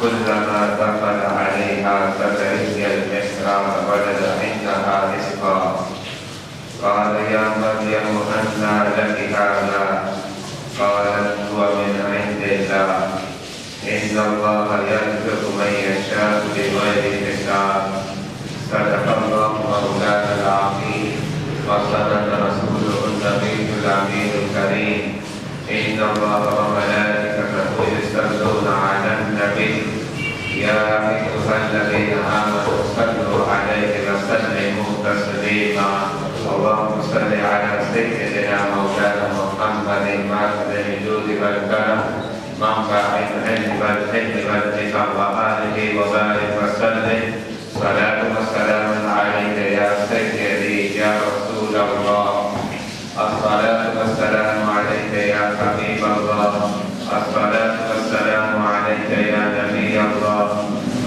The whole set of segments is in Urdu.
كلما دخل عليها زكريا المحراب وجد عندها رزقا قال يا مريم أنى لك هذا قالت هو من عند الله إن الله يرزق من يشاء بغير حساب صدق الله مولانا العظيم وصدق رسوله النبي الأمين الكريم إن الله وملائكته يصلون على النبي يا أيها الذين آمنوا صلوا عليه وسلموا تسليما اللهم صل على سيدنا مولانا محمد ماخذ الجود والكرم منبع العلم والحلم والحكم وآله وبارك وسلم صلاة وسلام عليك يا سيدي يا رسول الله الصلاة والسلام عليك يا حبيب الله الصلاة والسلام عليك يا نبي الله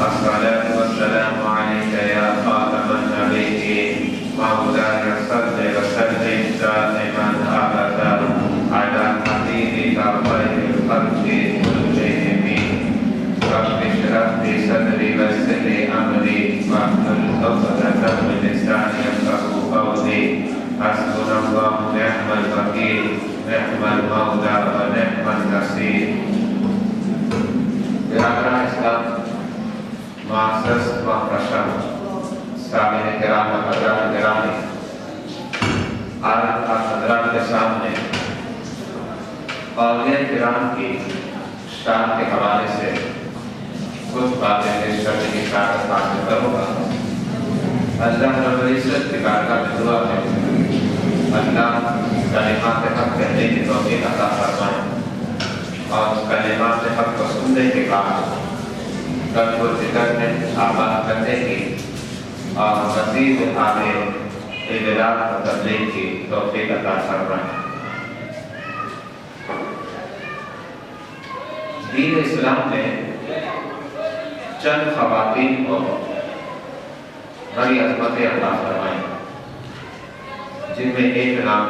الصلاة والسلام عليك يا خاتم النبيين مولاي صل وسلم دائما أبدا على حبيبك خير الخلق كلهم رب اشرح لي صدري ويسر لي أمري واحلل عقدة من لساني يفقهوا قولي حسبنا الله نعم الوكيل نعم المولى ونعم النصير. برادران اسلام معزز و محترم سامعین کرام و حضرات گرامی، آج آپ حضرات کے سامنے اولیاء کرام کی شان کے حوالے سے کچھ باتیں پیش کرنے کی سعادت حاصل کروں گا۔ اللہ رب العزت کی بارگاہ میں دعا ہے اللہ کلمات حق کہنے کی توفیق عطا فرمائے اور کلمات حق کو سننے کے بعد قلب و ذکر میں آباد کرنے کی اور مزید آگے اجلاس و تبلیغ کی توفیق عطا فرمائے۔ دین اسلام نے چند خواتین کو بڑی عظمتیں عطا فرمائیں، جن میں ایک نام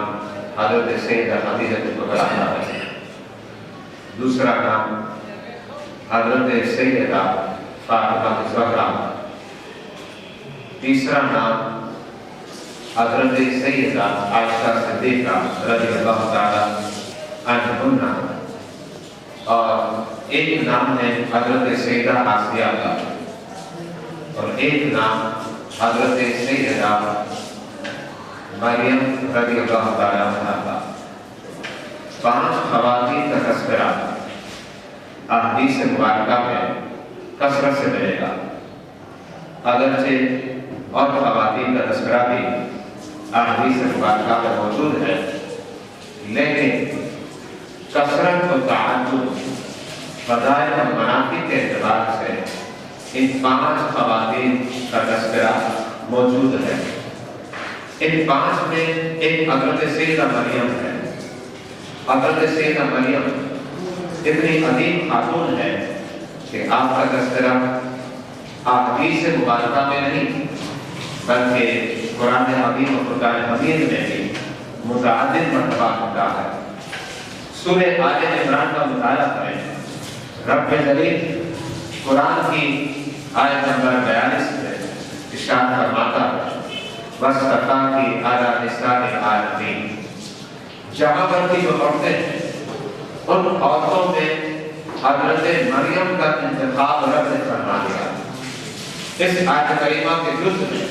حضرت سیدہ خدیجہ کبریٰ ہے، دوسرا نام حضرت سیدہ فاطمہ الزہرا، تیسرا نام حضرت سیدہ عائشہ صدیقہ رضی اللہ تعالی عنہا، اور ایک نام ہے حضرت سیدہ آسیہ کا، اور ایک نام حضرت سیدہ مریم رضی اللہ تعالی عنہا کا۔ 5 خواتین کا تذکرہ احادیث مبارکہ میں کثرت سے ملے گا، اگرچہ اور خواتین کا تذکرہ بھی احادیث مبارکہ میں موجود ہے، لیکن کثرت و تعدد فضائل اور مناقب کے اعتبار سے ان 5 خواتین کا تذکرہ موجود ہے۔ ان 5 میں ایک حضرت سیدہ مریم ہے۔ حضرت سیدہ مریم اتنی عظیم خاتون ہے کہ آپ کا تذکرہ احادیث مبارکہ میں نہیں بلکہ قرآن حکیم و فرقان حمید میں بھی متعدد مرتبہ ہوتا ہے۔ سورہ آل عمران کا مطالعہ کریں، رب جلیل قرآن کی آیت نمبر 42 میں ارشاد فرماتا ہے وَاسْتَفَاكِ عَلَى نِسَاءِ الْعَالَمِينَ، جہاں پر کی جو عورتیں ہیں ان عورتوں میں حضرت مریم کا انتخاب رب نے فرما دیا۔ اس آیت کریمہ کے جز میں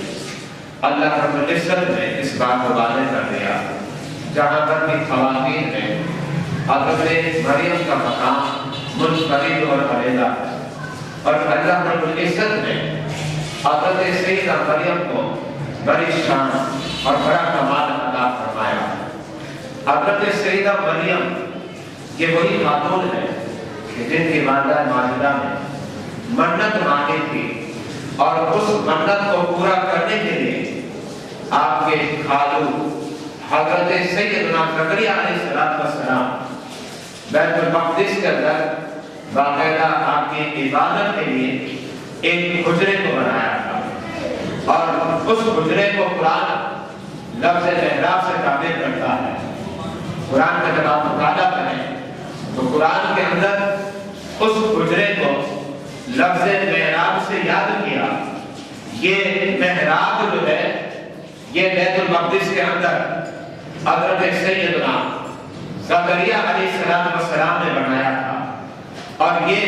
اللہ رب العزت نے اس بات کو واضح کر دیا، جہاں پر بھی خواتین ہیں حضرت مریم کا مقام منفرد اور علیحدہ ہے، اور اللہ رب العزت نے حضرت سیدہ مریم کو بڑی شان اور بڑا کمال عطا فرمایا۔ حضرت سیدہ مریم یہ وہی خاتون ہے کہ جن کی والدہ ماجدہ نے منت مانگی تھی، اور اس منت کو پورا کرنے کے لیے آپ کے خالو حضرت سیدنا زکریا علیہ السلام بیت المقدس کے اندر باقاعدہ آپ کی عبادت کے لیے ایک حجرے کو بنایا تھا، اور اس حجرے کو قرآن لفظ محراب سے تعبیر کرتا ہے۔ قرآن کا جب آپ مطالعہ کریں تو قرآن کے اندر اس حجرے کو لفظ محراب سے یاد کیا، یہ محراب جو ہے یہ بیت المقدس کے اندر حضرت سیدنا زکریا علیہ السلام نے بنایا تھا، اور یہ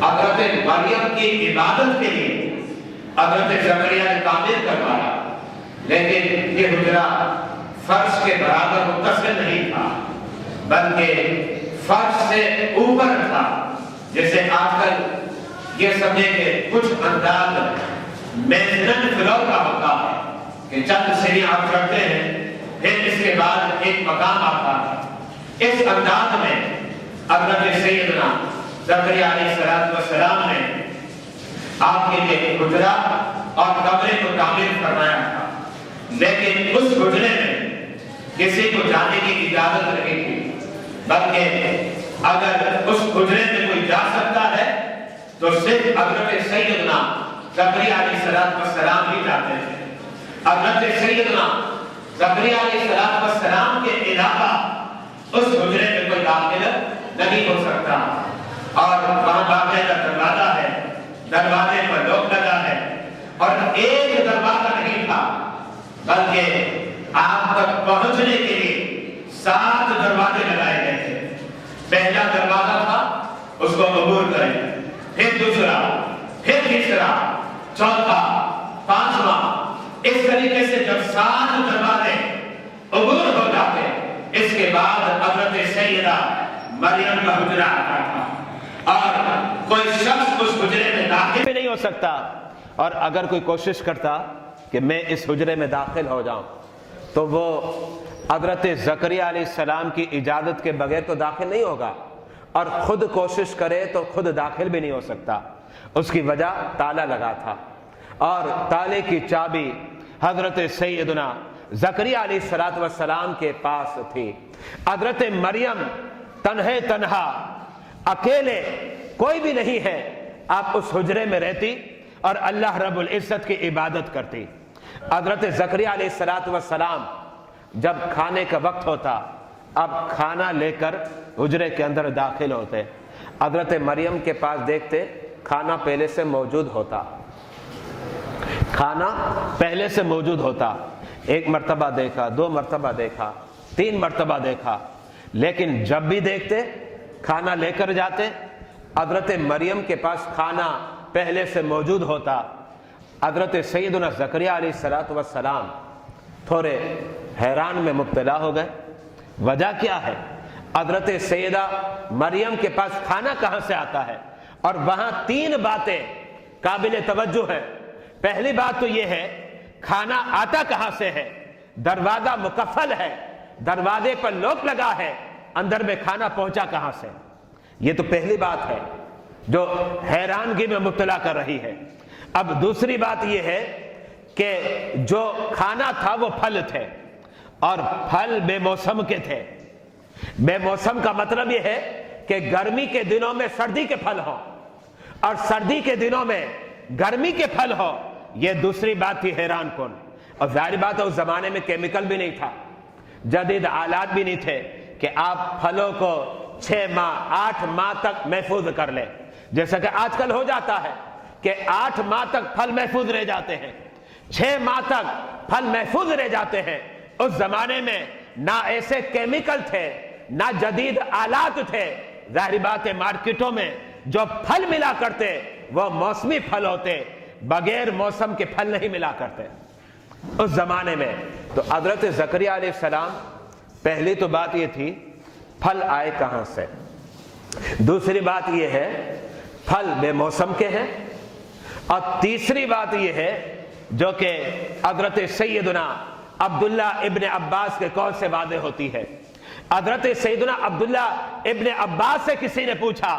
حضرت مریم کی عبادت کے لیے حضرت زکریا نے تعمیر کروایا، لیکن یہ حجرہ فرش کے برابر متصل نہیں تھا بلکہ فرش سے اوپر تھا۔ جیسے آج کل یہ سمجھے کہ کچھ انداز مینٹنن فلور کا ہوتا ہے کہ چند سیڑھیاں آپ چڑھتے ہیں پھر اس کے بعد ایک مقام آتا ہے، اس انداز میں حضرت سیدنا زکریا علیہ السلام نے آپ کے لیے حجرہ اور کمرے کو تعمیر فرمایا تھا، لیکن اس حجرے میں کسی کو جانے کی اجازت نہیں تھی، بلکہ اگر اس حجرے میں کوئی جا سکتا ہے تو صرف حضرت سیدنا زکریا علیہ السلام ہی جاتے ہیں۔ حضرت سیدنا زکریا علیہ السلام کے علاوہ اس حجرے میں کوئی داخل نہیں ہو سکتا، اور وہاں باقاعدہ دروازہ ہے، دروازے پر لوک لگا ہے، اور ایک دروازہ نہیں تھا بلکہ آپ تک پہنچنے کے لیے 7 دروازے لگائے گئے تھے۔ پہلا دروازہ تھا اس کو عبور کریں، پھر دوسرا، پھر تیسرا، چوتھا، پانچواں، اس طریقے سے جب 7 دروازے عبور ہو جاتے اس کے بعد حضرت سیدہ مریم کا حجرہ آتا تھا، اور کوئی شخص اس حجرے میں داخل بھی نہیں ہو سکتا، اور اگر کوئی کوشش کرتا کہ میں اس حجرے میں داخل ہو جاؤں تو وہ حضرت زکریا علیہ السلام کی اجازت کے بغیر تو داخل نہیں ہوگا، اور خود کوشش کرے تو خود داخل بھی نہیں ہو سکتا۔ اس کی وجہ تالا لگا تھا، اور تالے کی چابی حضرت سیدنا زکریا علیہ السلام کے پاس تھی۔ حضرت مریم تنہا اکیلے، کوئی بھی نہیں ہے، آپ اس حجرے میں رہتی اور اللہ رب العزت کی عبادت کرتی۔ حضرت زکریا علیہ السلام جب کھانے کا وقت ہوتا، اب کھانا لے کر حجرے کے اندر داخل ہوتے، حضرت مریم کے پاس دیکھتے کھانا پہلے سے موجود ہوتا، کھانا پہلے سے موجود ہوتا۔ 1 مرتبہ دیکھا، 2 مرتبہ دیکھا، 3 مرتبہ دیکھا، لیکن جب بھی دیکھتے کھانا لے کر جاتے، حضرت مریم کے پاس کھانا پہلے سے موجود ہوتا۔ حضرت سیدنا زکریا علیہ السلام تھوڑے حیران میں مبتلا ہو گئے۔ وجہ کیا ہے؟ حضرت سیدہ مریم کے پاس کھانا کہاں سے آتا ہے؟ اور وہاں 3 باتیں قابل توجہ ہیں۔ پہلی بات تو یہ ہے کھانا آتا کہاں سے ہے؟ دروازہ مقفل ہے، دروازے پر لوک لگا ہے، اندر میں کھانا پہنچا کہاں سے؟ یہ تو پہلی بات ہے جو حیرانگی میں مبتلا کر رہی ہے۔ اب دوسری بات یہ ہے کہ جو کھانا تھا وہ پھل تھے، اور پھل بے موسم کے تھے۔ بے موسم کا مطلب یہ ہے کہ گرمی کے دنوں میں سردی کے پھل ہو، اور سردی کے دنوں میں گرمی کے پھل ہو، یہ دوسری بات تھی حیران کن۔ اور ظاہر بات ہے اس زمانے میں کیمیکل بھی نہیں تھا، جدید آلات بھی نہیں تھے کہ آپ پھلوں کو 6 ماہ 8 ماہ تک محفوظ کر لیں، جیسا کہ آج کل ہو جاتا ہے کہ 8 ماہ تک پھل محفوظ رہ جاتے ہیں، 6 ماہ تک پھل محفوظ رہ جاتے ہیں۔ اس زمانے میں نہ ایسے کیمیکل تھے، نہ جدید آلات تھے۔ ظاہر بات ہے مارکیٹوں میں جو پھل ملا کرتے وہ موسمی پھل ہوتے، بغیر موسم کے پھل نہیں ملا کرتے اس زمانے میں۔ تو حضرت زکریا علیہ السلام، پہلی تو بات یہ تھی پھل آئے کہاں سے، دوسری بات یہ ہے پھل بے موسم کے ہیں، اور تیسری بات یہ ہے جو کہ حضرت سیدنا عبداللہ ابن عباس کے قول سے واضح ہوتی ہے۔ حضرت سیدنا عبداللہ ابن عباس سے کسی نے پوچھا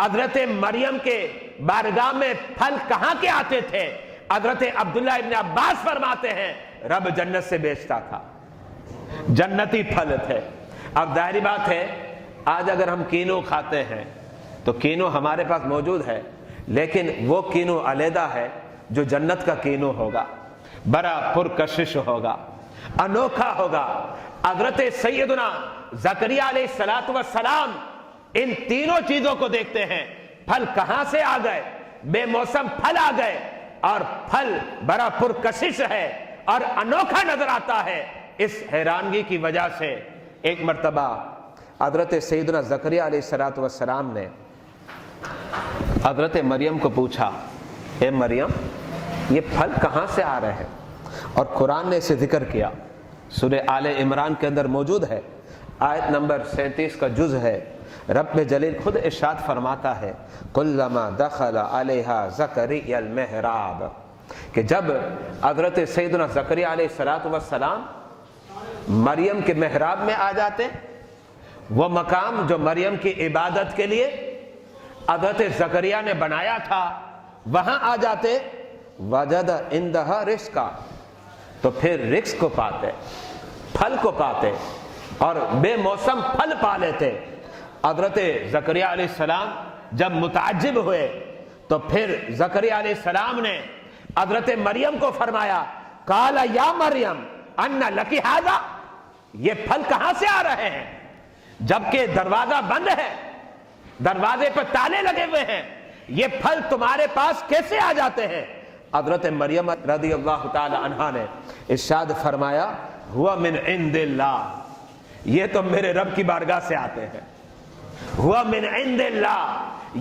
حضرت مریم کے بارگاہ میں پھل کہاں کے آتے تھے؟ حضرت عبداللہ ابن عباس فرماتے ہیں رب جنت سے بیچتا تھا، جنتی پھل تھے۔ اب ظاہری بات ہے آج اگر ہم کینو کھاتے ہیں تو کینو ہمارے پاس موجود ہے، لیکن وہ کینو علیحدہ ہے جو جنت کا کینو ہوگا، بڑا پرکشش ہوگا، انوکھا ہوگا۔ حضرت سیدنا زکریا علیہ السلام ان تینوں چیزوں کو دیکھتے ہیں۔ پھل کہاں سے آ گئے؟ بے موسم پھل آ گئے اور پھل بڑا پرکشش ہے اور انوکھا نظر آتا ہے۔ اس حیرانگی کی وجہ سے ایک مرتبہ حضرت سیدنا زکریا علیہ السلام نے حضرت مریم کو پوچھا، اے مریم یہ پھل کہاں سے آ رہے ہیں؟ اور قرآن نے اسے ذکر کیا، سورہ آل عمران کے اندر موجود ہے، آیت نمبر 37 کا جز ہے۔ رب جلیل خود ارشاد فرماتا ہے کلما دخل علیہا زکریا المحراب، کہ جب حضرت سیدنا زکریا علیہ السلام مریم کے محراب میں آ جاتے، وہ مقام جو مریم کی عبادت کے لیے حضرت زکریا نے بنایا تھا وہاں آ جاتے، وجد عندہا رزقا، تو پھر رزق کو پاتے، پھل کو پاتے اور بے موسم پھل پا لیتے۔ حضرت زکریا علیہ السلام جب متعجب ہوئے تو پھر زکریا علیہ السلام نے حضرت مریم کو فرمایا، قال یا مریم ان لکی ھذا، یہ پھل کہاں سے آ رہے ہیں جبکہ دروازہ بند ہے، دروازے پر تالے لگے ہوئے ہیں، یہ پھل تمہارے پاس کیسے آ جاتے ہیں؟ حضرت مریم رضی اللہ تعالی عنہا نے ارشاد فرمایا ہوا من عند اللہ، یہ تو میرے رب کی بارگاہ سے آتے ہیں، ہوا من عند اللہ،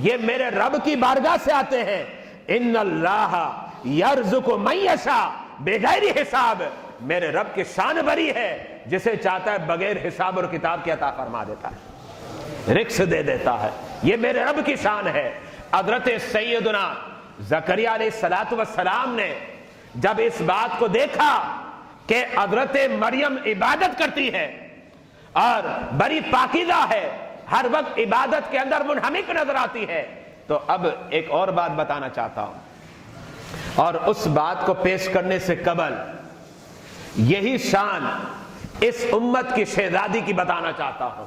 یہ میرے رب کی بارگاہ سے آتے ہیں۔ ان اللہ یرزق من یشاء بغیر حساب، میرے رب کی شان بری ہے، جسے چاہتا ہے بغیر حساب اور کتاب کی عطا فرما دیتا ہے، رزق دے دیتا ہے، یہ میرے رب کی شان ہے۔ حضرت سیدنا زکریا علیہ السلام نے جب اس بات کو دیکھا کہ حضرت مریم عبادت کرتی ہے اور بڑی پاکیزہ ہے، ہر وقت عبادت کے اندر منہمک نظر آتی ہے، تو اب ایک اور بات بتانا چاہتا ہوں، اور اس بات کو پیش کرنے سے قبل یہی شان اس امت کی شہزادی کی بتانا چاہتا ہوں،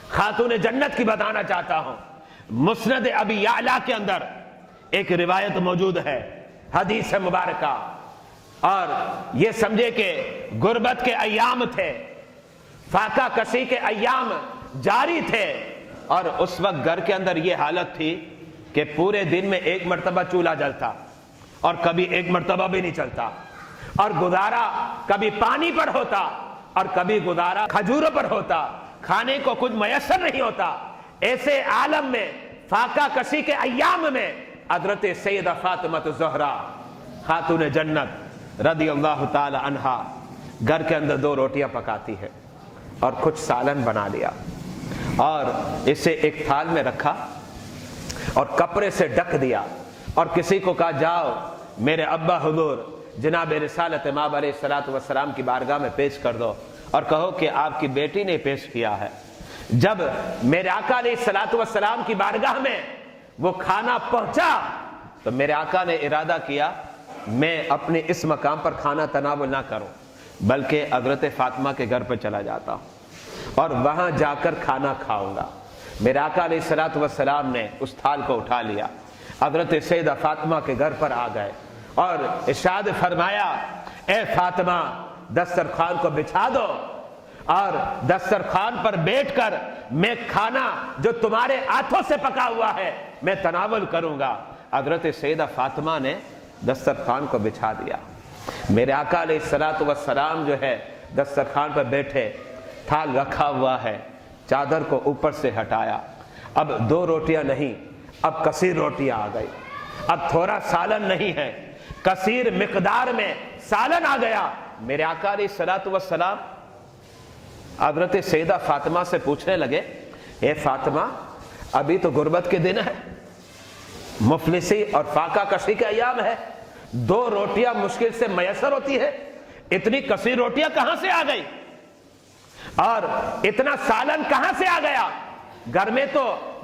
خاتون جنت کی بتانا چاہتا ہوں۔ مسند ابی یعلا کے اندر ایک روایت موجود ہے، حدیث مبارکہ، اور یہ سمجھے کہ غربت کے ایام تھے، فاقہ کشی کے ایام جاری تھے، اور اس وقت گھر کے اندر یہ حالت تھی کہ پورے دن میں ایک مرتبہ چولہا جلتا اور کبھی ایک مرتبہ بھی نہیں چلتا، اور گزارا کبھی پانی پر ہوتا اور کبھی گزارا کھجوروں پر ہوتا، کھانے کو کچھ میسر نہیں ہوتا۔ ایسے عالم میں فاقہ کشی کے ایام میں حضرت سیدہ فاطمہ الزہرا خاتون جنت رضی اللہ تعالی عنہا گھر کے اندر 2 روٹیاں پکاتی ہے اور کچھ سالن بنا لیا اور اسے ایک تھال میں رکھا اور کپڑے سے ڈھک دیا، اور کسی کو کہا جاؤ میرے ابا حضور جناب رسالت مآب علیہ السلام کی بارگاہ میں پیش کر دو اور کہو کہ آپ کی بیٹی نے پیش کیا ہے۔ جب میرے آقا علیہ السلام کی بارگاہ میں وہ کھانا پہنچا تو میرے آقا نے ارادہ کیا میں اپنے اس مقام پر کھانا تناول نہ کروں بلکہ حضرت فاطمہ کے گھر پہ چلا جاتا ہوں اور وہاں جا کر کھانا کھاؤں گا۔ میرے آقا علیہ السلام نے اس تھال کو اٹھا لیا، حضرت سیدہ فاطمہ کے گھر پر آ گئے اور ارشاد فرمایا اے فاطمہ دسترخوان کو بچھا دو اور دسترخوان پر بیٹھ کر میں کھانا جو تمہارے ہاتھوں سے پکا ہوا ہے میں تناول کروں گا۔ حضرت سیدہ فاطمہ نے دسترخوان کو بچھا دیا، میرے آقا علیہ السلام جو ہے دسترخوان پر بیٹھے، تھال رکھا ہوا ہے، چادر کو اوپر سے ہٹایا، اب 2 روٹیاں نہیں، اب کثیر روٹیاں آ گئی، اب تھوڑا سالن نہیں ہے، کثیر مقدار میں سالن آ گیا۔ میرے آقا علیہ السلام حضرت سیدہ فاطمہ سے پوچھنے لگے اے فاطمہ ابھی تو غربت کے دن ہے، مفلسی اور فاقہ کشی کے ایام ہے، 2 روٹیاں مشکل سے میسر ہوتی ہے، اتنی کثیر روٹیاں کہاں سے آ گئی اور اتنا سالن کہاں سے آ گیا؟ گھر میں تو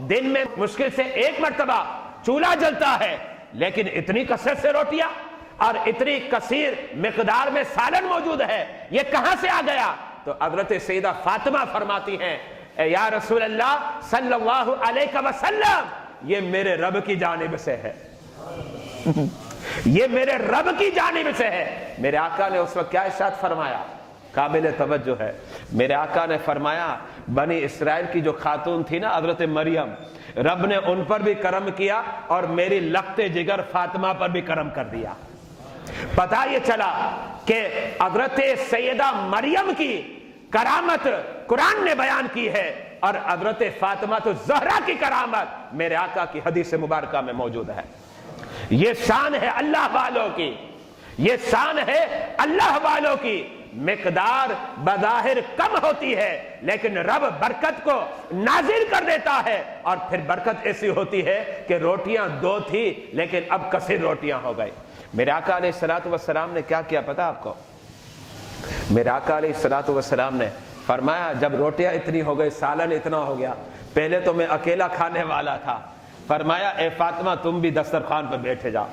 دن میں مشکل سے 1 مرتبہ چولہا جلتا ہے، لیکن اتنی کثرت سے روٹیاں اور اتنی کثیر مقدار میں سالن موجود ہے، یہ کہاں سے آ گیا؟ تو حضرت سیدہ فاطمہ فرماتی ہیں اے یا رسول اللہ صلی اللہ علیہ وسلم یہ میرے رب کی جانب سے ہے، یہ میرے رب کی جانب سے ہے۔ میرے آقا نے اس وقت کیا ارشاد فرمایا؟ قابل توجہ ہے، میرے آقا نے فرمایا بنی اسرائیل کی جو خاتون تھی نا حضرت مریم، رب نے ان پر بھی کرم کیا اور میری لخت جگر فاطمہ پر بھی کرم کر دیا۔ پتہ یہ چلا کہ حضرت سیدہ مریم کی کرامت قرآن نے بیان کی ہے اور حضرت فاطمہ تو زہرا کی کرامت میرے آقا کی حدیث مبارکہ میں موجود ہے۔ یہ شان ہے اللہ والوں کی، یہ شان ہے اللہ والوں کی۔ مقدار بظاہر کم ہوتی ہے لیکن رب برکت کو نازل کر دیتا ہے، اور پھر برکت ایسی ہوتی ہے کہ روٹیاں 2 تھی لیکن اب کثیر روٹیاں ہو گئی۔ میرے آقا علیہ الصلوۃ والسلام نے کیا کیا پتہ آپ کو؟ میرے آقا علیہ الصلوۃ والسلام نے فرمایا جب روٹیاں اتنی ہو گئی، سالن اتنا ہو گیا، پہلے تو میں اکیلا کھانے والا تھا، فرمایا اے فاطمہ تم بھی دسترخوان پر بیٹھے جاؤ،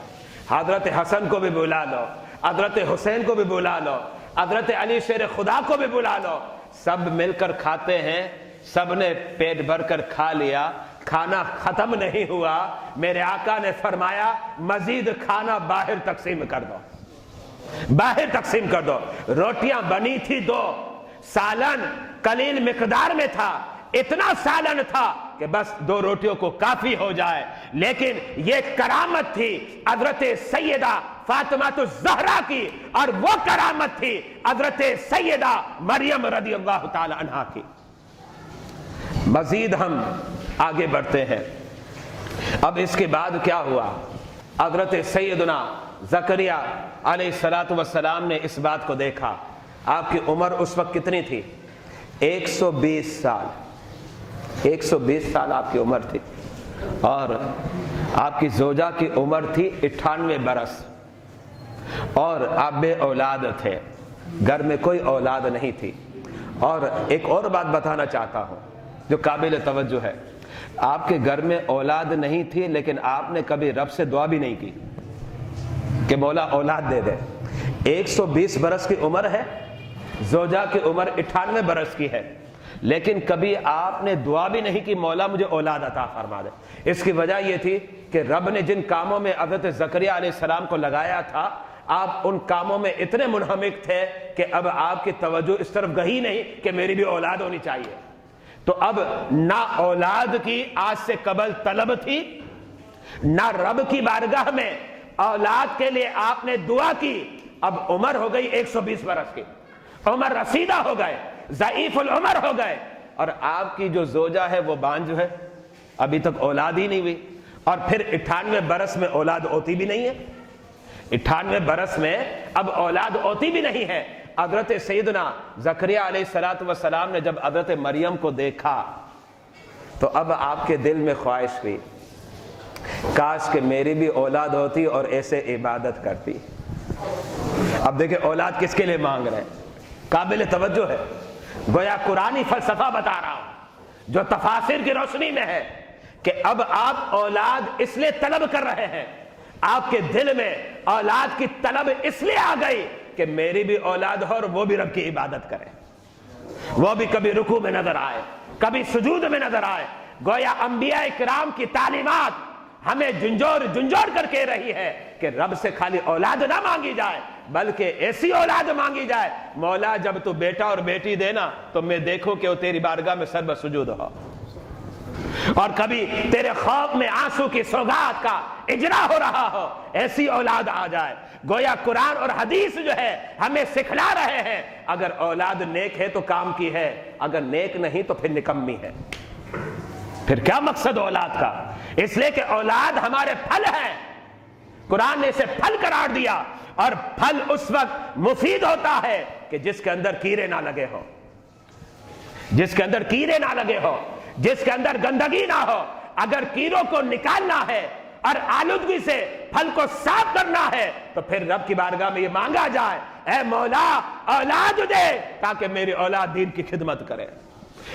حضرت حسن کو بھی بلا لو، حضرت حسین کو بھی بلا لو، حضرت علی شیر خدا کو بھی بلا لو، سب مل کر کھاتے ہیں۔ سب نے پیٹ بھر کر کھا لیا، کھانا ختم نہیں ہوا، میرے آقا نے فرمایا مزید کھانا باہر تقسیم کر دو، باہر تقسیم کر دو۔ روٹیاں بنی تھی 2، سالن قلیل مقدار میں تھا، اتنا سالن تھا کہ بس 2 روٹیوں کو کافی ہو جائے، لیکن یہ کرامت تھی حضرت سیدہ فاطمہ الزہرا کی، اور وہ کرامت تھی حضرت سیدہ مریم رضی اللہ تعالی عنہا کی۔ مزید ہم آگے بڑھتے ہیں۔ اب اس کے بعد کیا ہوا؟ حضرت سیدنا زکریا علیہ الصلوۃ والسلام نے اس بات کو دیکھا۔ آپ کی عمر اس وقت کتنی تھی؟ 120 سال، 120 سال آپ کی عمر تھی، اور آپ کی زوجہ کی عمر تھی 98 برس، اور آپ بے اولاد تھے، گھر میں کوئی اولاد نہیں تھی۔ اور ایک اور بات بتانا چاہتا ہوں جو قابل توجہ ہے، آپ کے گھر میں اولاد نہیں تھی لیکن آپ نے کبھی رب سے دعا بھی نہیں کی کہ مولا اولاد دے دے۔ 120 برس کی عمر ہے، زوجہ کی عمر 98 برس کی ہے، لیکن کبھی آپ نے دعا بھی نہیں کی مولا مجھے اولاد عطا فرما دے۔ اس کی وجہ یہ تھی کہ رب نے جن کاموں میں حضرت زکریا علیہ السلام کو لگایا تھا، آپ ان کاموں میں اتنے منہمک تھے کہ اب آپ کی توجہ اس طرف گئی نہیں کہ میری بھی اولاد ہونی چاہیے۔ تو اب نہ اولاد کی آج سے قبل طلب تھی، نہ رب کی بارگاہ میں اولاد کے لیے آپ نے دعا کی۔ اب عمر ہو گئی 120 برس کی، عمر رسیدہ ہو گئے، ضعیف العمر ہو گئے، اور آپ کی جو زوجہ ہے وہ بانجھ ہے، ابھی تک اولاد ہی نہیں ہوئی، اور پھر 98 برس میں اولاد ہوتی بھی نہیں ہے۔ 98 برس میں اب اولاد ہوتی بھی نہیں ہے۔ حضرت سیدنا زکریا علیہ السلام نے جب حضرت مریم کو دیکھا تو اب آپ کے دل میں خواہش ہوئی کاش کہ میری بھی اولاد ہوتی اور ایسے عبادت کرتی۔ اب دیکھیں اولاد کس کے لیے مانگ رہے ہیں، قابل توجہ ہے، گویا قرآنی فلسفہ بتا رہا ہوں جو تفاسیر کی روشنی میں ہے کہ اب آپ اولاد اس لیے طلب کر رہے ہیں، آپ کے دل میں اولاد کی طلب اس لیے آ گئی کہ میری بھی اولاد ہو اور وہ بھی رب کی عبادت کرے، وہ بھی کبھی رکوع میں نظر آئے، کبھی سجود میں نظر آئے۔ گویا انبیاء کرام کی تعلیمات ہمیں جھنجھوڑ کر کہہ رہی ہے کہ رب سے خالی اولاد نہ مانگی جائے بلکہ ایسی اولاد مانگی جائے، مولا جب تو بیٹا اور بیٹی دینا تو میں دیکھوں کہ وہ تیری بارگاہ میں سر بسجود ہو، اور کبھی تیرے خوف میں آنسو کی سوگات کا اجرا ہو رہا ہو، ایسی اولاد آ جائے۔ گویا قرآن اور حدیث جو ہے ہمیں سکھلا رہے ہیں اگر اولاد نیک ہے تو کام کی ہے، اگر نیک نہیں تو پھر نکمی ہے۔ پھر کیا مقصد اولاد کا؟ اس لیے کہ اولاد ہمارے پھل ہیں، قرآن نے اسے پھل قرار دیا، اور پھل اس وقت مفید ہوتا ہے کہ جس کے اندر کیڑے نہ لگے ہو، جس کے اندر کیڑے نہ لگے ہو، جس کے اندر گندگی نہ ہو۔ اگر کیڑوں کو نکالنا ہے اور آلودگی سے پھل کو صاف کرنا ہے تو پھر رب کی بارگاہ میں یہ مانگا جائے اے مولا اولاد دے تاکہ میری اولاد دین کی خدمت کرے،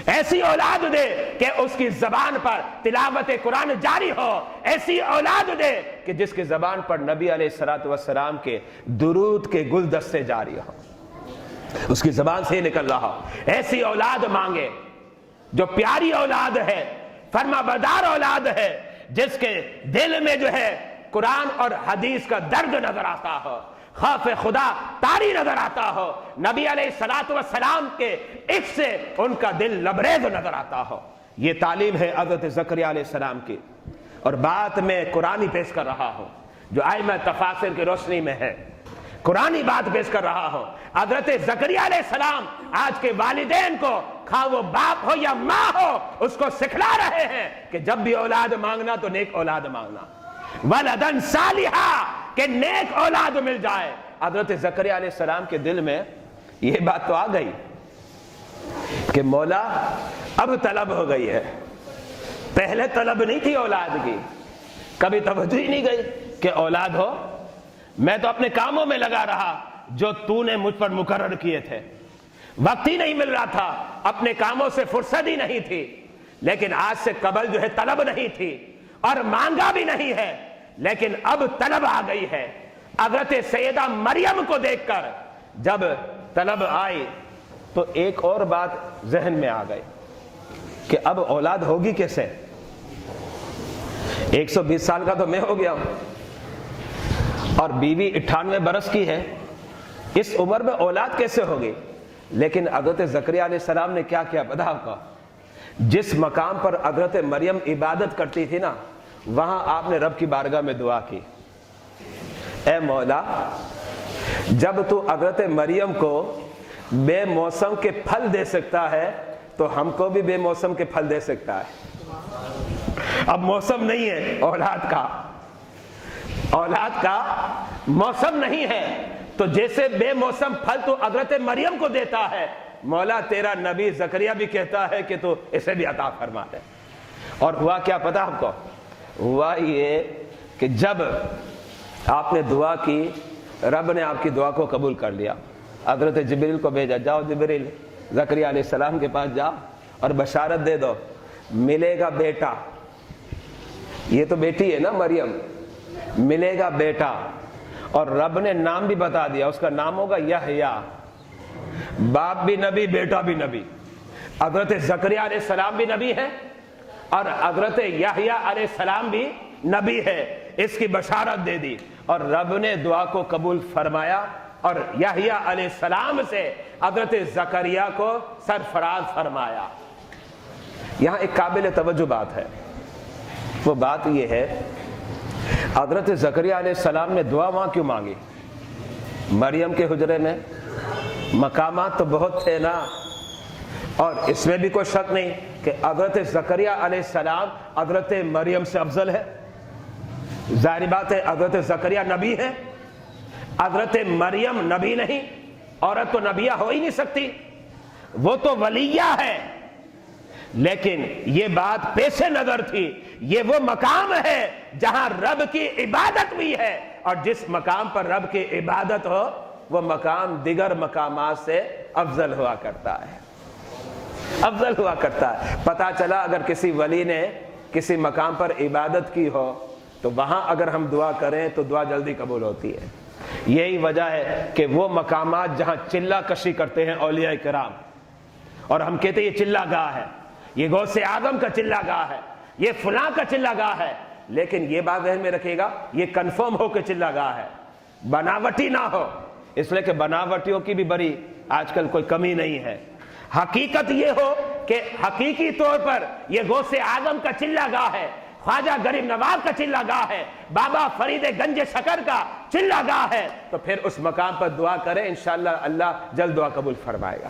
ایسی اولاد دے کہ اس کی زبان پر تلاوت قرآن جاری ہو، ایسی اولاد دے کہ جس کی زبان پر نبی علیہ الصلوۃ والسلام کے درود کے گلدستے جاری ہو، اس کی زبان سے نکل رہا ہو۔ ایسی اولاد مانگے جو پیاری اولاد ہے، فرما بردار اولاد ہے، جس کے دل میں جو ہے قرآن اور حدیث کا درد نظر آتا ہو، خوف خدا طاری نظر آتا ہو، نبی علیہ الصلوۃ والسلام کے عشق سے ان کا دل لبریز نظر آتا ہو۔ یہ تعلیم ہے حضرت زکریا علیہ السلام کی، اور بات میں قرآنی پیش کر رہا ہوں جو ائمہ تفاسیر کی روشنی میں ہے، قرآنی بات پیش کر رہا ہوں۔ حضرت زکریا علیہ السلام آج کے والدین کو، خواہ وہ باپ ہو یا ماں ہو، اس کو سکھلا رہے ہیں کہ جب بھی اولاد مانگنا تو نیک اولاد مانگنا، ولدن صالحا، کہ نیک اولاد مل جائے۔ حضرت زکریا علیہ السلام کے دل میں یہ بات تو آ گئی کہ مولا اب طلب ہو گئی ہے، پہلے طلب نہیں تھی اولاد کی، کبھی توجہ ہی نہیں گئی کہ اولاد ہو، میں تو اپنے کاموں میں لگا رہا جو تو نے مجھ پر مقرر کیے تھے، وقت ہی نہیں مل رہا تھا، اپنے کاموں سے فرصت ہی نہیں تھی، لیکن آج سے قبل جو ہے طلب نہیں تھی اور مانگا بھی نہیں ہے، لیکن اب طلب آ گئی ہے۔ حضرت سیدہ مریم کو دیکھ کر جب طلب آئی تو ایک اور بات ذہن میں آ گئی کہ اب اولاد ہوگی کیسے؟ 120 سال کا تو میں ہو گیا ہوں اور بیوی 98 برس کی ہے، اس عمر میں اولاد کیسے ہوگی؟ لیکن حضرت زکریا علیہ السلام نے کیا کیا پتہ آپ کو؟ جس مقام پر حضرت مریم عبادت کرتی تھی نا، وہاں آپ نے رب کی بارگاہ میں دعا کی، اے مولا جب تو حضرت مریم کو بے موسم کے پھل دے سکتا ہے تو ہم کو بھی بے موسم کے پھل دے سکتا ہے۔ اب موسم نہیں ہے اولاد کا موسم نہیں ہے، تو جیسے بے موسم پھل تو حضرت مریم کو دیتا ہے، مولا تیرا نبی زکریا بھی کہتا ہے کہ تو اسے بھی عطا فرما دے۔ اور ہوا کیا پتہ آپ کو؟ ہوا یہ کہ جب آپ نے دعا کی، رب نے آپ کی دعا کو قبول کر لیا، حضرت جبریل کو بھیجا، جاؤ جبریل زکریا علیہ السلام کے پاس جاؤ اور بشارت دے دو ملے گا بیٹا، یہ تو بیٹی ہے نا مریم، ملے گا بیٹا، اور رب نے نام بھی بتا دیا، اس کا نام ہوگا یحییٰ، باپ بھی نبی بیٹا بھی نبی۔ حضرت زکریا علیہ السلام بھی نبی ہے اور حضرت یحییٰ علیہ السلام بھی نبی ہے، اس کی بشارت دے دی اور رب نے دعا کو قبول فرمایا اور یحییٰ علیہ السلام سے حضرت زکریا کو سرفراز فرمایا۔ یہاں ایک قابل توجہ بات ہے، وہ بات یہ ہے حضرت زکریا علیہ السلام نے دعا وہاں کیوں مانگی؟ مریم کے حجرے میں مقامات تو بہت تھے نا، اور اس میں بھی کوئی شک نہیں کہ حضرت زکریا علیہ السلام حضرت مریم سے افضل ہے، ظاہر بات ہے حضرت زکریا نبی ہے، حضرت مریم نبی نہیں، عورت تو نبیہ ہو ہی نہیں سکتی، وہ تو ولیہ ہے، لیکن یہ بات پیش نظر تھی، یہ وہ مقام ہے جہاں رب کی عبادت ہوئی ہے، اور جس مقام پر رب کی عبادت ہو وہ مقام دیگر مقامات سے افضل ہوا کرتا ہے، افضل ہوا کرتا ہے۔ پتہ چلا اگر کسی ولی نے کسی مقام پر عبادت کی ہو تو وہاں اگر ہم دعا کریں تو دعا جلدی قبول ہوتی ہے۔ یہی وجہ ہے کہ وہ مقامات جہاں چلہ کشی کرتے ہیں اولیاء کرام، اور ہم کہتے ہیں یہ چلہ گاہ ہے، یہ غوث اعظم کا چلہ گاہ ہے، یہ فلاں کا چلہ گاہ ہے، لیکن یہ بات ذہن میں رکھیے گا یہ کنفرم ہو کہ چلہ گاہ ہے، بناوٹی نہ ہو، اس لیے کہ بناوٹیوں کی بھی بڑی آج کل کوئی کمی نہیں ہے۔ حقیقت یہ ہو کہ حقیقی طور پر یہ غوث اعظم کا چلہ گاہ ہے، خواجہ غریب نواز کا چلہ گاہ ہے، بابا فرید گنج شکر کا چلہ گاہ ہے، تو پھر اس مقام پر دعا کریں، انشاءاللہ اللہ جلد دعا قبول فرمائے گا۔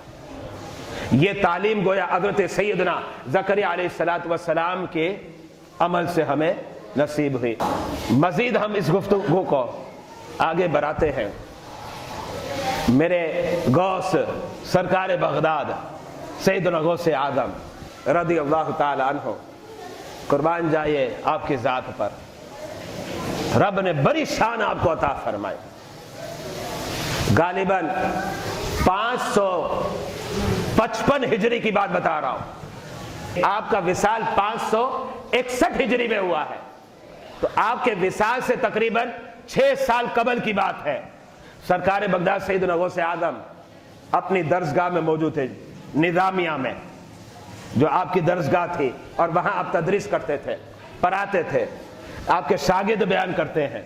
یہ تعلیم گویا حضرت سیدنا زکریا علیہ السلام کے عمل سے ہمیں نصیب ہوئی۔ مزید ہم اس گفتگو کو آگے بڑھاتے ہیں۔ میرے غوث سرکار بغداد سیدنا غوث اعظم رضی اللہ تعالی عنہ، قربان جائے آپ کی ذات پر، رب نے بڑی شان آپ کو عطا فرمائی۔ غالباً 555 ہجری کی بات بتا رہا ہوں، آپ کا وصال 561 ہجری میں ہوا ہے، تو آپ کے وصال سے تقریباً 6 سال قبل کی بات ہے۔ سرکار بغداد سیدنا غوث اعظم اپنی درسگاہ میں موجود تھے، نظامیہ میں جو آپ کی درسگاہ تھی، اور وہاں آپ تدریس کرتے تھے، پڑھاتے تھے۔ آپ کے شاگرد بیان کرتے ہیں،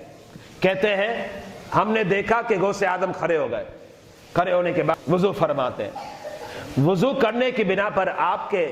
کہتے ہیں ہم نے دیکھا کہ غوث اعظم کھڑے ہو گئے، کھڑے ہونے کے بعد وضو فرماتے ہیں، وضو کرنے کی بنا پر آپ کے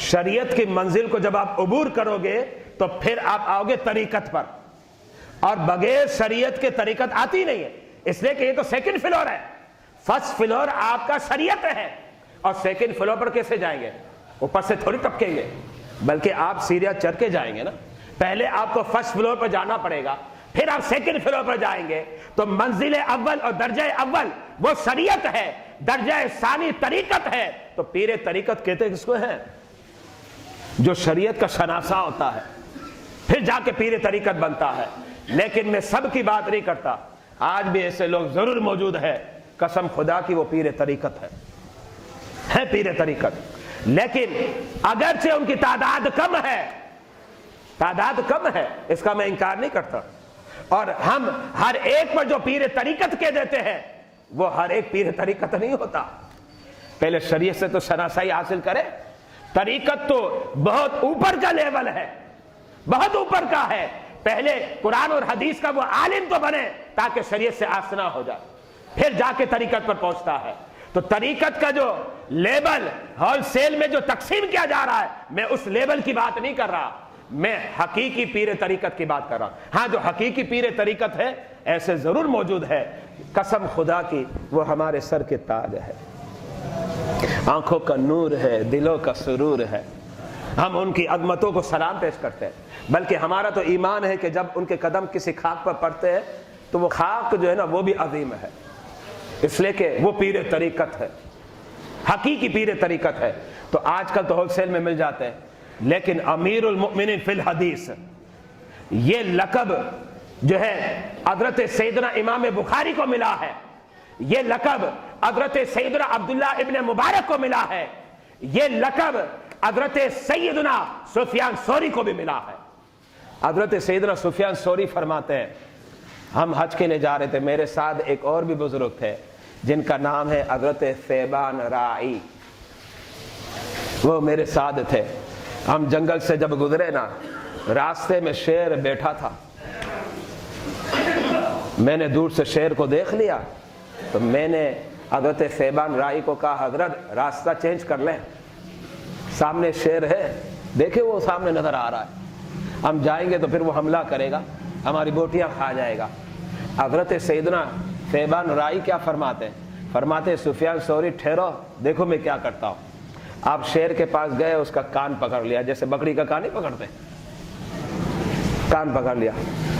شریعت کی منزل کو جب آپ عبور کرو گے تو پھر آپ آؤ گے طریقت پر، اور بغیر شریعت کے طریقت آتی نہیں ہے، اس لیے کہ یہ تو سیکنڈ فلور ہے۔ فرسٹ فلور آپ کا شریعت ہے، اور سیکنڈ فلور پر کیسے جائیں گے؟ اوپر سے تھوڑی ٹپکیں گے، بلکہ آپ سیڑھیاں چڑھ کے جائیں گے نا۔ پہلے آپ کو فرسٹ فلور پر جانا پڑے گا، پھر آپ سیکنڈ فلور پر جائیں گے۔ تو منزل اول اور درجہ اول وہ شریعت ہے، درجہ ثانی طریقت ہے۔ تو پیر طریقت کہتے ہیں کس کو ہے؟ جو شریعت کا شناسا ہوتا ہے، پھر جا کے پیر طریقت بنتا ہے۔ لیکن میں سب کی بات نہیں کرتا، آج بھی ایسے لوگ ضرور موجود ہے، قسم خدا کی وہ پیر طریقت ہے پیر طریقت، لیکن اگرچہ ان کی تعداد کم ہے، اس کا میں انکار نہیں کرتا، اور ہم ہر ایک پر جو پیر طریقت کہہ دیتے ہیں وہ ہر ایک پیر طریقت نہیں ہوتا۔ پہلے شریعت سے تو شناسائی حاصل کرے۔ طریقت تو بہت اوپر کا لیول ہے، بہت اوپر کا ہے۔ پہلے قرآن اور حدیث کا وہ عالم تو بنے تاکہ شریعت سے آشنا ہو جائے، پھر جا کے طریقت پر پہنچتا ہے۔ تو طریقت کا جو لیبل ہول سیل میں جو تقسیم کیا جا رہا ہے، میں اس لیبل کی بات نہیں کر رہا، میں حقیقی پیر طریقت کی بات کر رہا ہوں۔ ہاں، جو حقیقی پیر طریقت ہے ایسے ضرور موجود ہے، قسم خدا کی وہ ہمارے سر کے تاج ہے، آنکھوں کا نور ہے، دلوں کا سرور ہے۔ ہم ان کی عظمتوں کو سلام پیش کرتے ہیں، بلکہ ہمارا تو ایمان ہے کہ جب ان کے قدم کسی خاک پر پڑتے ہیں تو وہ خاک جو ہے نا وہ بھی عظیم ہے، اس لیے کہ وہ پیر طریقت ہے، حقیقی پیر طریقت ہے۔ تو آج کل تو ہول سیل میں مل جاتے ہیں، لیکن امیر المؤمنین فی الحدیث یہ لقب جو ہے حضرت سیدنا امام بخاری کو ملا ہے، یہ لقب حضرت سیدنا عبداللہ ابن مبارک کو ملا ہے، یہ لقب حضرت سیدنا سفیان ثوری کو بھی ملا ہے۔ حضرت سیدنا سفیان ثوری فرماتے ہیں، ہم حج کے لیے جا رہے تھے، میرے ساتھ ایک اور بھی بزرگ تھے جن کا نام ہے حضرت ثیبان راعی، وہ میرے ساتھ تھے۔ ہم جنگل سے جب گزرے نا، راستے میں شیر بیٹھا تھا، میں نے دور سے شیر کو دیکھ لیا تو میں نے حضرت ثیبان راعی کو کہا، حضرت راستہ چینج کر لیں، سامنے شیر ہے، دیکھیں وہ سامنے نظر آ رہا ہے، ہم جائیں گے تو پھر وہ حملہ کرے گا، ہماری بوٹیاں کھا جائے گا۔ حضرت سیدنا ثیبان راعی کیا فرماتے ہیں؟ فرماتے ہیں سفیان ثوری ٹھہرو، دیکھو میں کیا کرتا ہوں۔ آپ شیر کے پاس گئے، اس کا کان پکڑ لیا، جیسے بکری کا کان نہیں پکڑتے، کان پکڑ لیا،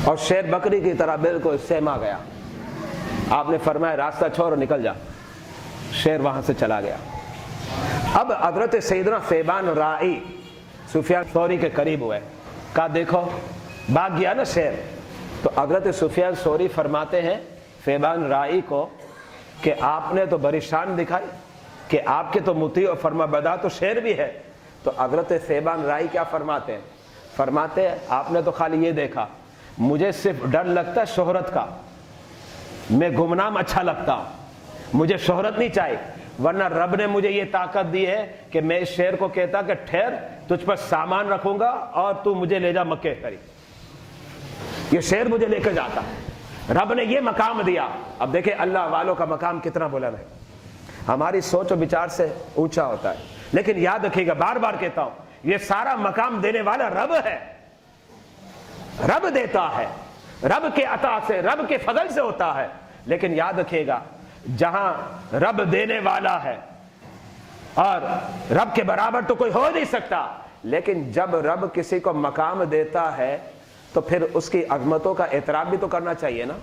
اور شیر بکری کی طرح بالکل سہما گیا۔ آپ نے فرمایا راستہ چھوڑ نکل جا، شیر وہاں سے چلا گیا۔ اب حضرت سیدنا ثیبان راعی سفیان ثوری کے قریب ہوئے، کہا دیکھو بھاگ گیا نا شیر۔ تو حضرت سفیان ثوری فرماتے ہیں ثیبان راعی کو کہ آپ نے تو بڑی شان دکھائی کہ آپ کے تو مطیع و فرما بردار تو شیر بھی ہے۔ تو حضرت ثیبان راعی کیا فرماتے ہیں؟ فرماتے ہیں آپ نے تو خالی یہ دیکھا، مجھے صرف ڈر لگتا ہے شہرت کا، میں گمنام اچھا لگتا ہوں، مجھے شہرت نہیں چاہیے، ورنہ رب نے مجھے یہ طاقت دی ہے کہ میں اس شیر کو کہتا کہ ٹھہر، تجھ پر سامان رکھوں گا اور تو مجھے لے جا مکے قریب، یہ شیر مجھے لے کے جاتا، رب نے یہ مقام دیا۔ اب دیکھیں اللہ والوں کا مقام کتنا بلند ہے، ہماری سوچ و بچار سے اونچا ہوتا ہے، لیکن یاد رکھیے گا، بار بار کہتا ہوں، یہ سارا مقام دینے والا رب ہے، رب دیتا ہے، رب کے عطا سے، رب کے فضل سے ہوتا ہے۔ لیکن یاد رکھیے گا جہاں رب دینے والا ہے اور رب کے برابر تو کوئی ہو نہیں سکتا، لیکن جب رب کسی کو مقام دیتا ہے تو پھر اس کی عظمتوں کا اعتراف بھی تو کرنا چاہیے نا۔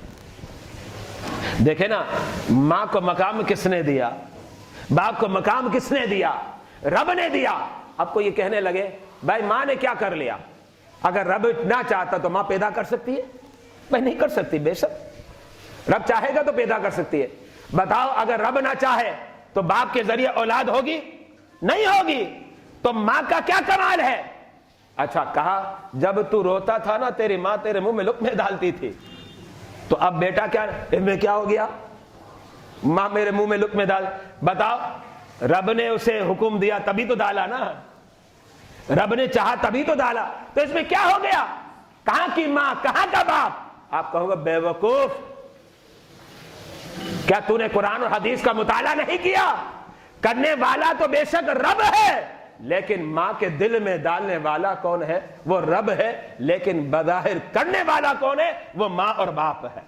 دیکھیں نا، ماں کو مقام کس نے دیا، باپ کو مقام کس نے دیا؟ رب نے دیا۔ اب کو یہ کہنے لگے بھائی ماں نے کیا کر لیا؟ اگر رب نہ چاہتا تو ماں پیدا کر سکتی ہے؟ بھائی نہیں کر سکتی، بے شک رب چاہے گا تو پیدا کر سکتی ہے۔ بتاؤ اگر رب نہ چاہے تو باپ کے ذریعے اولاد ہوگی؟ نہیں ہوگی۔ تو ماں کا کیا کمال ہے؟ اچھا کہا جب تو روتا تھا نا تیری ماں تیرے منہ میں لقمے ڈالتی تھی، تو اب بیٹا کیا اس میں کیا ہو گیا؟ ماں میرے منہ میں لقمے ڈال، بتاؤ رب نے اسے حکم دیا تبھی تو ڈالا نا، رب نے چاہا تبھی تو ڈالا، تو اس میں کیا ہو گیا؟ کہاں کی ماں کہاں کا باپ؟ آپ کہو گے بے وقوف، کیا تو نے قرآن اور حدیث کا مطالعہ نہیں کیا؟ کرنے والا تو بے شک رب ہے، لیکن ماں کے دل میں ڈالنے والا کون ہے؟ وہ رب ہے، لیکن بظاہر کرنے والا کون ہے؟ وہ ماں اور باپ ہے۔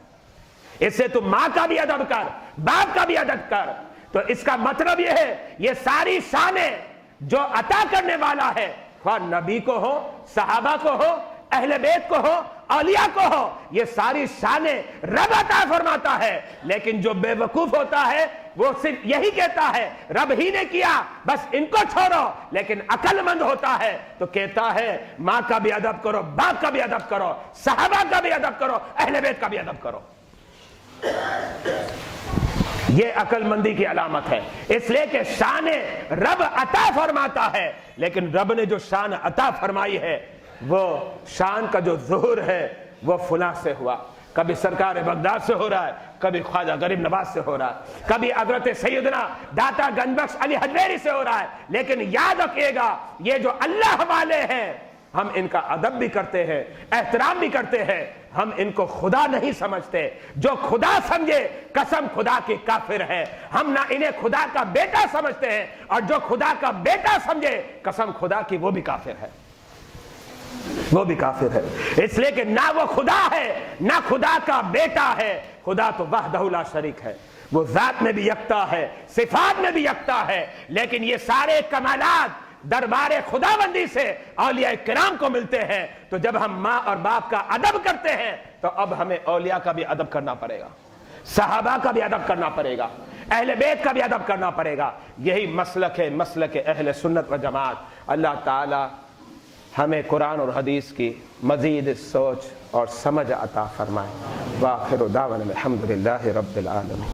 اس سے تو ماں کا بھی ادب کر، باپ کا بھی ادب کر۔ تو اس کا مطلب یہ ہے یہ ساری شانیں جو عطا کرنے والا ہے، خواہ نبی کو ہو، صحابہ کو ہو، اہل بیت کو ہو، اولیاء کو ہو، یہ ساری شانیں رب عطا فرماتا ہے۔ لیکن جو بے وقوف ہوتا ہے وہ صرف یہی کہتا ہے رب ہی نے کیا، بس ان کو چھوڑو۔ لیکن عقل مند ہوتا ہے تو کہتا ہے ماں کا بھی ادب کرو، باپ کا بھی ادب کرو، صحابہ کا بھی ادب کرو، اہل بیت کا بھی ادب کرو۔ یہ عقل مندی کی علامت ہے۔ اس لیے کہ شان رب عطا فرماتا ہے، لیکن رب نے جو شان عطا فرمائی ہے وہ شان کا جو ظہور ہے وہ فلاں سے ہوا، کبھی سرکار بغداد سے ہو رہا ہے، کبھی خواجہ غریب نواز سے ہو رہا ہے، کبھی حضرت سیدنا داتا گنج بخش علی حجویری سے ہو رہا ہے۔ لیکن یاد رکھیے گا یہ جو اللہ والے ہیں ہم ان کا ادب بھی کرتے ہیں، احترام بھی کرتے ہیں، ہم ان کو خدا نہیں سمجھتے۔ جو خدا سمجھے قسم خدا کی کافر ہے۔ ہم نہ انہیں خدا کا بیٹا سمجھتے ہیں، اور جو خدا کا بیٹا سمجھے قسم خدا کی وہ بھی کافر ہے، وہ بھی کافر ہے۔ اس لیے کہ نہ وہ خدا ہے نہ خدا کا بیٹا ہے۔ خدا تو وحدہ لا شریک ہے، وہ ذات میں بھی یکتا ہے، صفات میں بھی یکتا ہے، لیکن یہ سارے کمالات دربار خداوندی سے اولیاء کرام کو ملتے ہیں۔ تو جب ہم ماں اور باپ کا ادب کرتے ہیں تو اب ہمیں اولیاء کا بھی ادب کرنا پڑے گا، صحابہ کا بھی ادب کرنا پڑے گا، اہل بیت کا بھی ادب کرنا پڑے گا۔ یہی مسلک ہے، مسلک اہل سنت و جماعت۔ اللہ تعالی ہمیں قرآن اور حدیث کی مزید سوچ اور سمجھ عطا فرمائے۔ وآخر دعوانا الحمدللہ رب العالمین۔